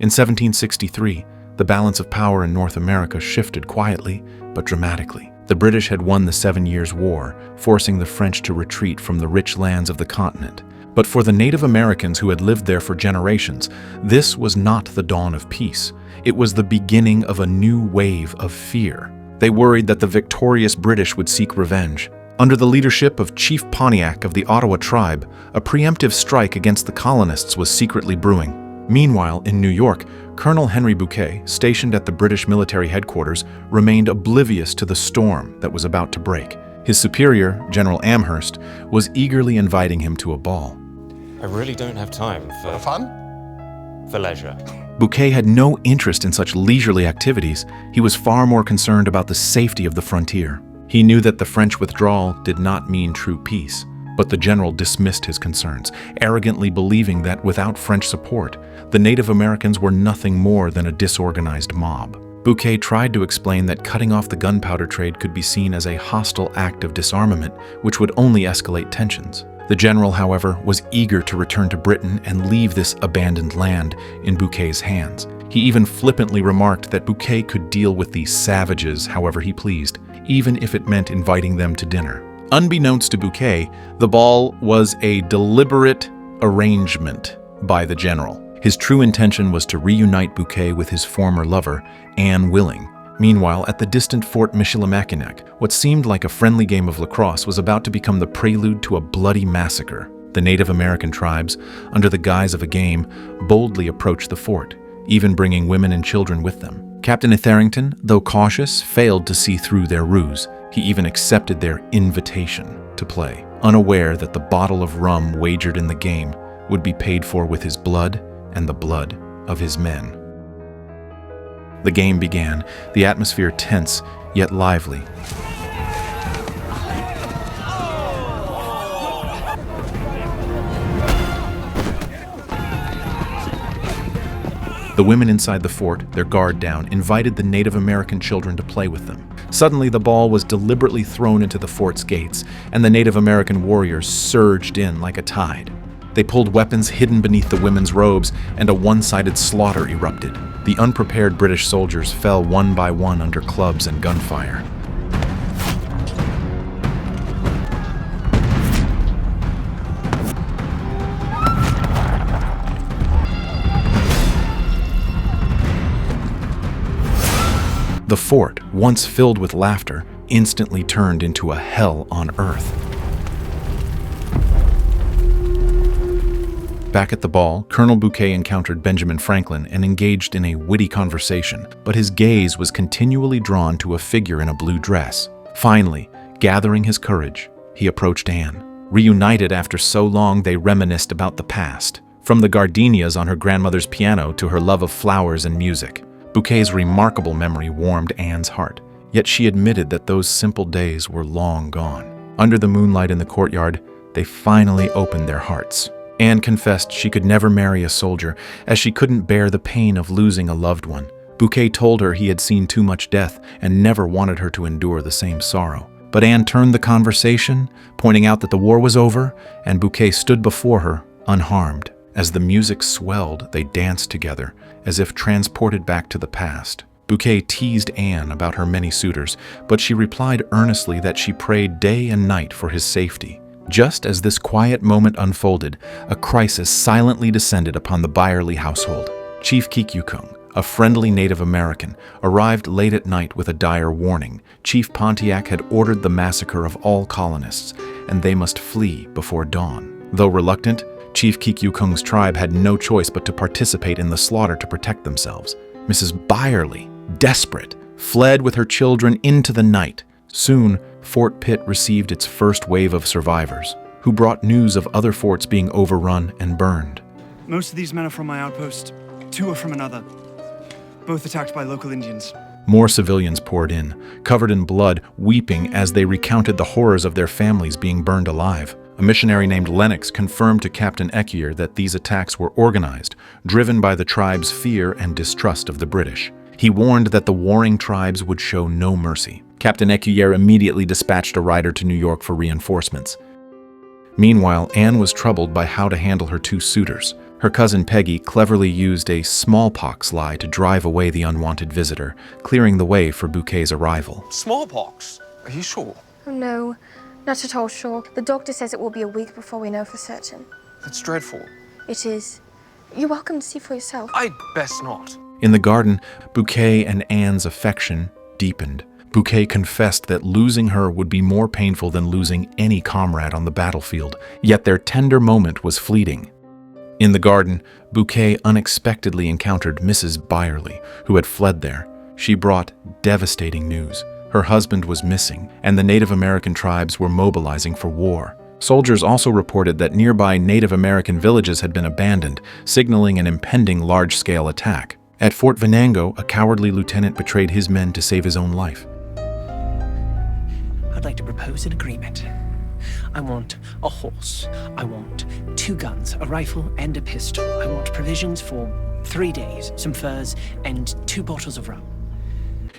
In 1763, the balance of power in North America shifted quietly but dramatically. The British had won the 7 Years' War, forcing the French to retreat from the rich lands of the continent. But for the Native Americans who had lived there for generations, this was not the dawn of peace. It was the beginning of a new wave of fear. They worried that the victorious British would seek revenge. Under the leadership of Chief Pontiac of the Ottawa tribe, a preemptive strike against the colonists was secretly brewing. Meanwhile, in New York, Colonel Henry Bouquet, stationed at the British military headquarters, remained oblivious to the storm that was about to break. His superior, General Amherst, was eagerly inviting him to a ball. I really don't have time for fun? For leisure. Bouquet had no interest in such leisurely activities. He was far more concerned about the safety of the frontier. He knew that the French withdrawal did not mean true peace, but the general dismissed his concerns, arrogantly believing that without French support, the Native Americans were nothing more than a disorganized mob. Bouquet tried to explain that cutting off the gunpowder trade could be seen as a hostile act of disarmament, which would only escalate tensions. The general, however, was eager to return to Britain and leave this abandoned land in Bouquet's hands. He even flippantly remarked that Bouquet could deal with these savages however he pleased, even if it meant inviting them to dinner. Unbeknownst to Bouquet, the ball was a deliberate arrangement by the general. His true intention was to reunite Bouquet with his former lover, Anne Willing. Meanwhile, at the distant Fort Michilimackinac, what seemed like a friendly game of lacrosse was about to become the prelude to a bloody massacre. The Native American tribes, under the guise of a game, boldly approached the fort, even bringing women and children with them. Captain Etherington, though cautious, failed to see through their ruse. He even accepted their invitation to play, unaware that the bottle of rum wagered in the game would be paid for with his blood and the blood of his men. The game began, the atmosphere tense yet lively. The women inside the fort, their guard down, invited the Native American children to play with them. Suddenly, the ball was deliberately thrown into the fort's gates, and the Native American warriors surged in like a tide. They pulled weapons hidden beneath the women's robes, and a one-sided slaughter erupted. The unprepared British soldiers fell one by one under clubs and gunfire. The fort, once filled with laughter, instantly turned into a hell on earth. Back at the ball, Colonel Bouquet encountered Benjamin Franklin and engaged in a witty conversation, but his gaze was continually drawn to a figure in a blue dress. Finally, gathering his courage, he approached Anne. Reunited after so long, they reminisced about the past, from the gardenias on her grandmother's piano to her love of flowers and music. Bouquet's remarkable memory warmed Anne's heart, yet she admitted that those simple days were long gone. Under the moonlight in the courtyard, they finally opened their hearts. Anne confessed she could never marry a soldier, as she couldn't bear the pain of losing a loved one. Bouquet told her he had seen too much death and never wanted her to endure the same sorrow. But Anne turned the conversation, pointing out that the war was over, and Bouquet stood before her, unharmed. As the music swelled, they danced together, as if transported back to the past. Bouquet teased Anne about her many suitors, but she replied earnestly that she prayed day and night for his safety. Just as this quiet moment unfolded, a crisis silently descended upon the Byerly household. Chief Kikyukung, a friendly Native American, arrived late at night with a dire warning. Chief Pontiac had ordered the massacre of all colonists, and they must flee before dawn. Though reluctant, Chief Kikyukung's tribe had no choice but to participate in the slaughter to protect themselves. Mrs. Byerly, desperate, fled with her children into the night. Soon, Fort Pitt received its first wave of survivors, who brought news of other forts being overrun and burned. Most of these men are from my outpost. 2 are from another. Both attacked by local Indians. More civilians poured in, covered in blood, weeping as they recounted the horrors of their families being burned alive. A missionary named Lennox confirmed to Captain Ecuyer that these attacks were organized, driven by the tribe's fear and distrust of the British. He warned that the warring tribes would show no mercy. Captain Ecuyer immediately dispatched a rider to New York for reinforcements. Meanwhile, Anne was troubled by how to handle her 2 suitors. Her cousin Peggy cleverly used a smallpox lie to drive away the unwanted visitor, clearing the way for Bouquet's arrival. Smallpox? Are you sure? Oh, no, not at all sure. The doctor says it will be a week before we know for certain. That's dreadful. It is. You're welcome to see for yourself. I'd best not. In the garden, Bouquet and Anne's affection deepened. Bouquet confessed that losing her would be more painful than losing any comrade on the battlefield, yet their tender moment was fleeting. In the garden, Bouquet unexpectedly encountered Mrs. Byerly, who had fled there. She brought devastating news. Her husband was missing, and the Native American tribes were mobilizing for war. Soldiers also reported that nearby Native American villages had been abandoned, signaling an impending large-scale attack. At Fort Venango, a cowardly lieutenant betrayed his men to save his own life. I'd like to propose an agreement. I want a horse. I want 2 guns, a rifle and a pistol. I want provisions for 3 days, some furs, and 2 bottles of rum.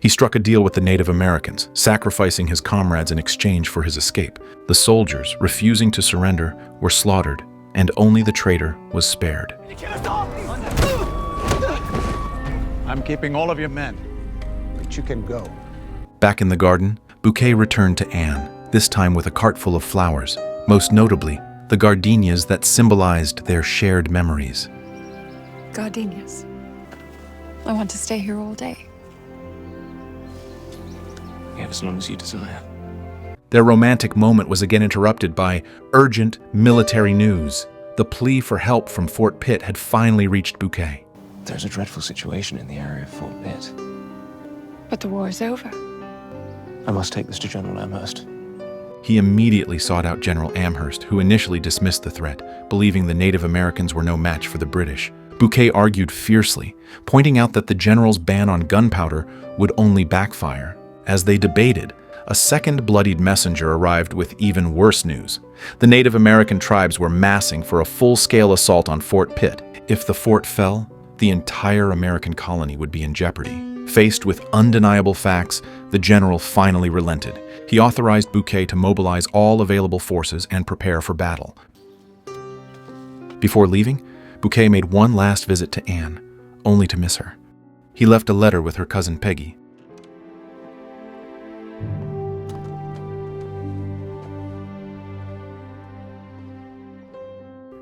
He struck a deal with the Native Americans, sacrificing his comrades in exchange for his escape. The soldiers, refusing to surrender, were slaughtered, and only the traitor was spared. I'm keeping all of your men, but you can go. Back in the garden, Bouquet returned to Anne, this time with a cart full of flowers, most notably the gardenias that symbolized their shared memories. Gardenias. I want to stay here all day. Yeah, as long as you desire. Their romantic moment was again interrupted by urgent military news. The plea for help from Fort Pitt had finally reached Bouquet. There's a dreadful situation in the area of Fort Pitt. But the war is over. I must take this to General Amherst. He immediately sought out General Amherst, who initially dismissed the threat, believing the Native Americans were no match for the British. Bouquet argued fiercely, pointing out that the general's ban on gunpowder would only backfire. As they debated, a second bloodied messenger arrived with even worse news. The Native American tribes were massing for a full-scale assault on Fort Pitt. If the fort fell, the entire American colony would be in jeopardy. Faced with undeniable facts, the general finally relented. He authorized Bouquet to mobilize all available forces and prepare for battle. Before leaving, Bouquet made one last visit to Anne, only to miss her. He left a letter with her cousin Peggy.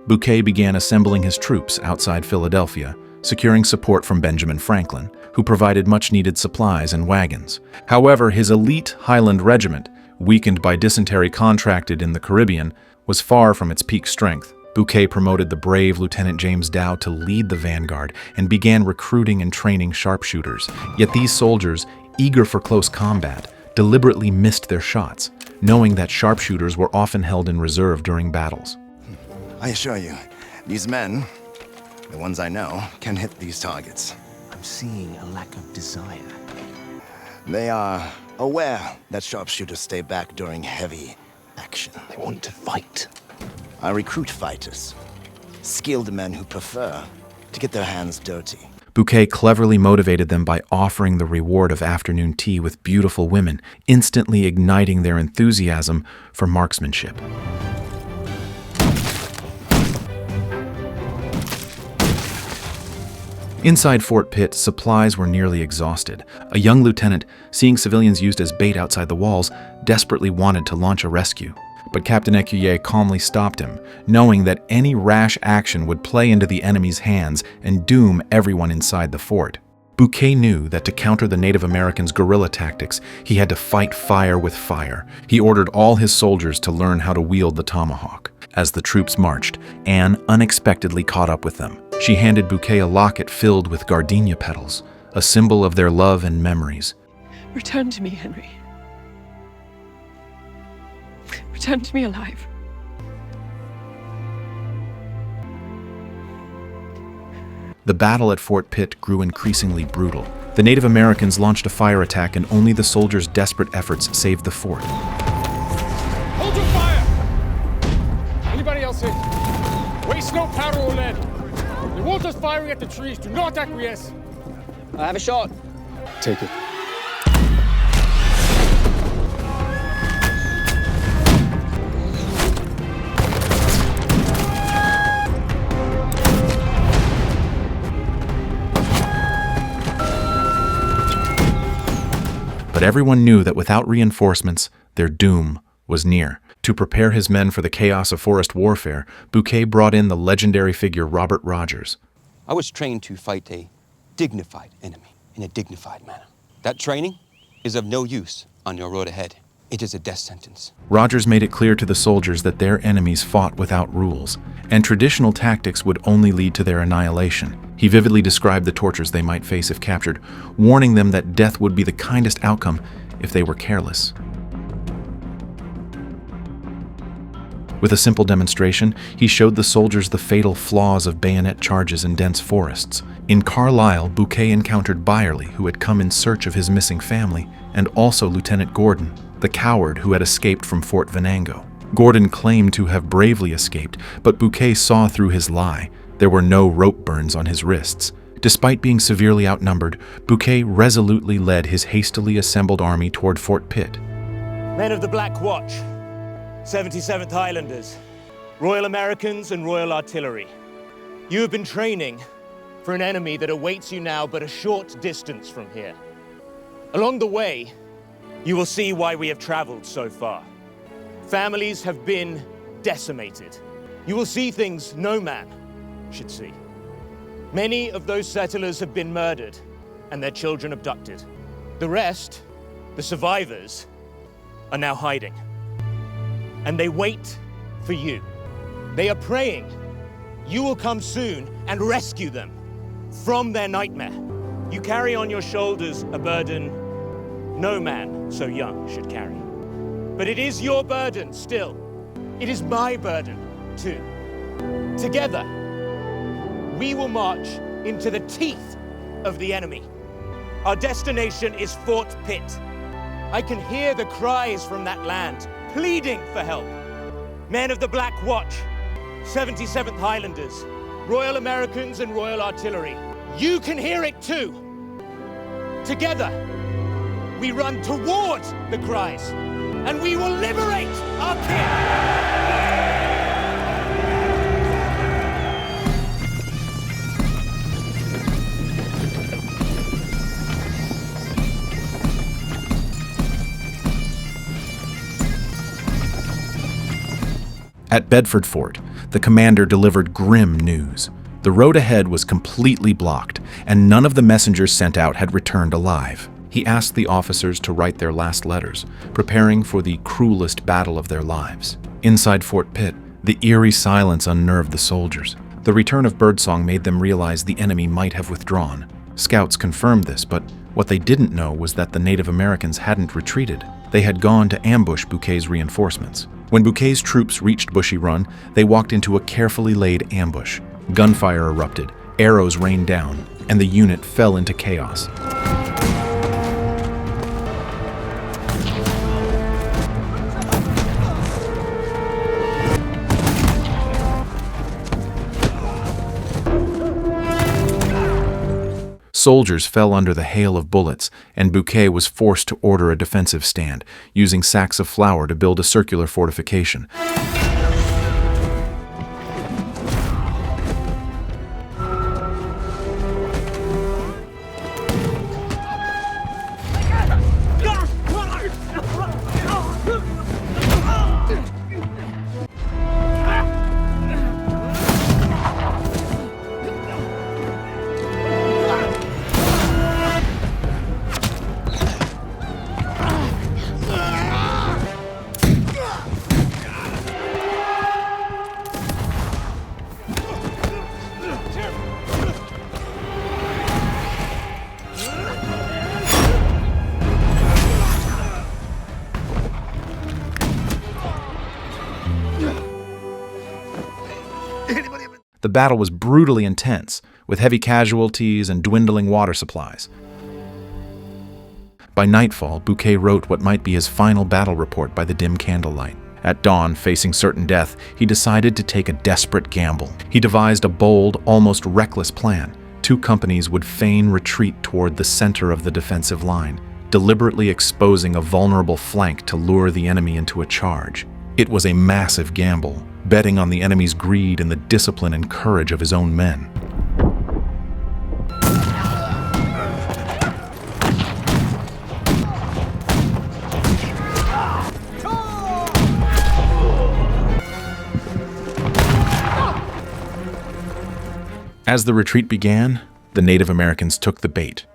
Bouquet began assembling his troops outside Philadelphia, securing support from Benjamin Franklin, who provided much-needed supplies and wagons. However, his elite Highland regiment, weakened by dysentery contracted in the Caribbean, was far from its peak strength. Bouquet promoted the brave Lieutenant James Dow to lead the vanguard and began recruiting and training sharpshooters. Yet these soldiers, eager for close combat, deliberately missed their shots, knowing that sharpshooters were often held in reserve during battles. I assure you, these men, the ones I know, can hit these targets. I'm seeing a lack of desire. They are aware that sharpshooters stay back during heavy action. They want to fight. I recruit fighters, skilled men who prefer to get their hands dirty. Bouquet cleverly motivated them by offering the reward of afternoon tea with beautiful women, instantly igniting their enthusiasm for marksmanship. Inside Fort Pitt, supplies were nearly exhausted. A young lieutenant, seeing civilians used as bait outside the walls, desperately wanted to launch a rescue. But Captain Ecuyer calmly stopped him, knowing that any rash action would play into the enemy's hands and doom everyone inside the fort. Bouquet knew that to counter the Native Americans' guerrilla tactics, he had to fight fire with fire. He ordered all his soldiers to learn how to wield the tomahawk. As the troops marched, Anne unexpectedly caught up with them. She handed Bouquet a locket filled with gardenia petals, a symbol of their love and memories. Return to me, Henry. Return to me alive. The battle at Fort Pitt grew increasingly brutal. The Native Americans launched a fire attack, and only the soldiers' desperate efforts saved the fort. Hold your fire! Anybody else in? Waste no powder or lead. They want us firing at the trees. Do not acquiesce. I have a shot. Take it. everyone knew that without reinforcements, their doom was near. To prepare his men for the chaos of forest warfare, Bouquet brought in the legendary figure Robert Rogers. I was trained to fight a dignified enemy in a dignified manner. That training is of no use on your road ahead. It is a death sentence. Rogers made it clear to the soldiers that their enemies fought without rules, and traditional tactics would only lead to their annihilation. He vividly described the tortures they might face if captured, warning them that death would be the kindest outcome if they were careless. With a simple demonstration, he showed the soldiers the fatal flaws of bayonet charges in dense forests. In Carlisle, Bouquet encountered Byerly, who had come in search of his missing family, and also Lieutenant Gordon, the coward who had escaped from Fort Venango. Gordon claimed to have bravely escaped, but Bouquet saw through his lie. There were no rope burns on his wrists. Despite being severely outnumbered, Bouquet resolutely led his hastily assembled army toward Fort Pitt. Men of the Black Watch, 77th Highlanders, Royal Americans and Royal Artillery. You have been training for an enemy that awaits you now but a short distance from here. Along the way, you will see why we have traveled so far. Families have been decimated. You will see things no man should see. Many of those settlers have been murdered and their children abducted. The rest, the survivors, are now hiding. And they wait for you. They are praying you will come soon and rescue them from their nightmare. You carry on your shoulders a burden no man so young should carry. But it is your burden still. It is my burden too. Together, we will march into the teeth of the enemy. Our destination is Fort Pitt. I can hear the cries from that land, pleading for help. Men of the Black Watch, 77th Highlanders, Royal Americans and Royal Artillery. You can hear it too. Together, we run towards the cries, and we will liberate our king. At Bedford Fort, the commander delivered grim news. The road ahead was completely blocked, and none of the messengers sent out had returned alive. He asked the officers to write their last letters, preparing for the cruelest battle of their lives. Inside Fort Pitt, the eerie silence unnerved the soldiers. The return of birdsong made them realize the enemy might have withdrawn. Scouts confirmed this, but what they didn't know was that the Native Americans hadn't retreated. They had gone to ambush Bouquet's reinforcements. When Bouquet's troops reached Bushy Run, they walked into a carefully laid ambush. Gunfire erupted, arrows rained down, and the unit fell into chaos. Soldiers fell under the hail of bullets, and Bouquet was forced to order a defensive stand, using sacks of flour to build a circular fortification. The battle was brutally intense, with heavy casualties and dwindling water supplies. By nightfall, Bouquet wrote what might be his final battle report by the dim candlelight. At dawn, facing certain death, he decided to take a desperate gamble. He devised a bold, almost reckless plan. 2 companies would feign retreat toward the center of the defensive line, deliberately exposing a vulnerable flank to lure the enemy into a charge. It was a massive gamble, betting on the enemy's greed and the discipline and courage of his own men. As the retreat began, the Native Americans took the bait.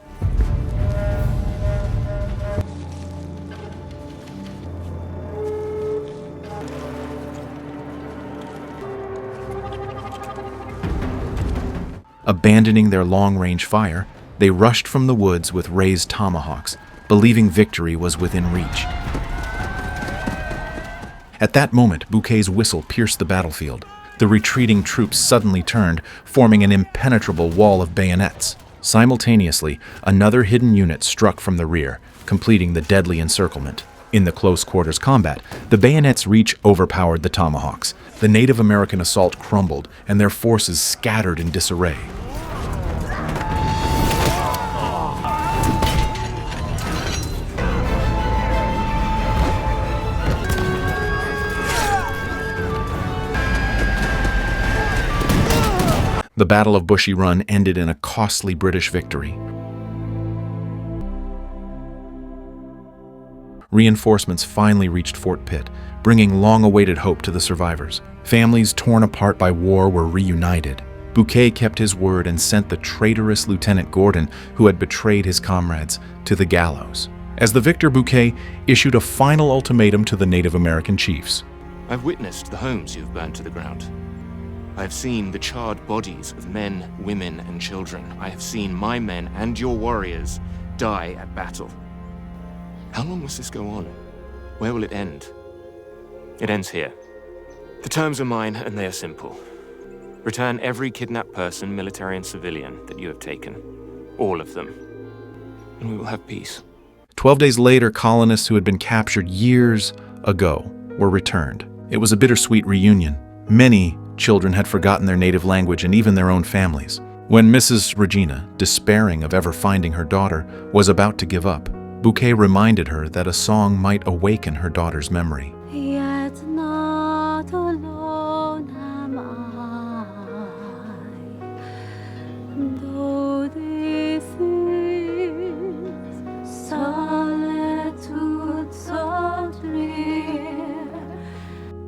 Abandoning their long-range fire, they rushed from the woods with raised tomahawks, believing victory was within reach. At that moment, Bouquet's whistle pierced the battlefield. The retreating troops suddenly turned, forming an impenetrable wall of bayonets. Simultaneously, another hidden unit struck from the rear, completing the deadly encirclement. In the close-quarters combat, the bayonet's reach overpowered the tomahawks. The Native American assault crumbled, and their forces scattered in disarray. The Battle of Bushy Run ended in a costly British victory. Reinforcements finally reached Fort Pitt, bringing long-awaited hope to the survivors. Families torn apart by war were reunited. Bouquet kept his word and sent the traitorous Lieutenant Gordon, who had betrayed his comrades, to the gallows. As the victor, Bouquet issued a final ultimatum to the Native American chiefs. I've witnessed the homes you've burned to the ground. I have seen the charred bodies of men, women, and children. I have seen my men and your warriors die at battle. How long must this go on? Where will it end? It ends here. The terms are mine, and they are simple. Return every kidnapped person, military and civilian, that you have taken. All of them. And we will have peace. 12 days later, colonists who had been captured years ago were returned. It was a bittersweet reunion. Many children had forgotten their native language and even their own families. When Mrs. Regina, despairing of ever finding her daughter, was about to give up, Bouquet reminded her that a song might awaken her daughter's memory. Yet not alone am I, though this is solitude so drear.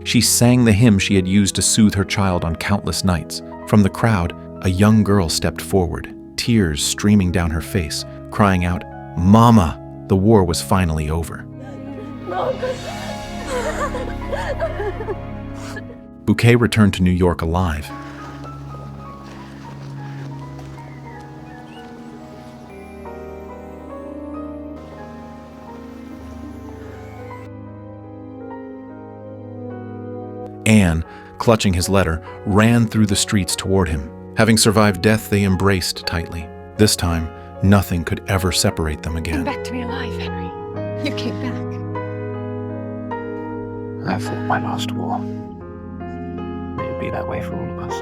She sang the hymn she had used to soothe her child on countless nights. From the crowd, a young girl stepped forward, tears streaming down her face, crying out, "Mama!" The war was finally over. Bouquet returned to New York alive. Anne, clutching his letter, ran through the streets toward him. Having survived death, they embraced tightly. This time, nothing could ever separate them again. Come back to me alive, Henry. You came back. I fought my last war. May it be that way for all of us.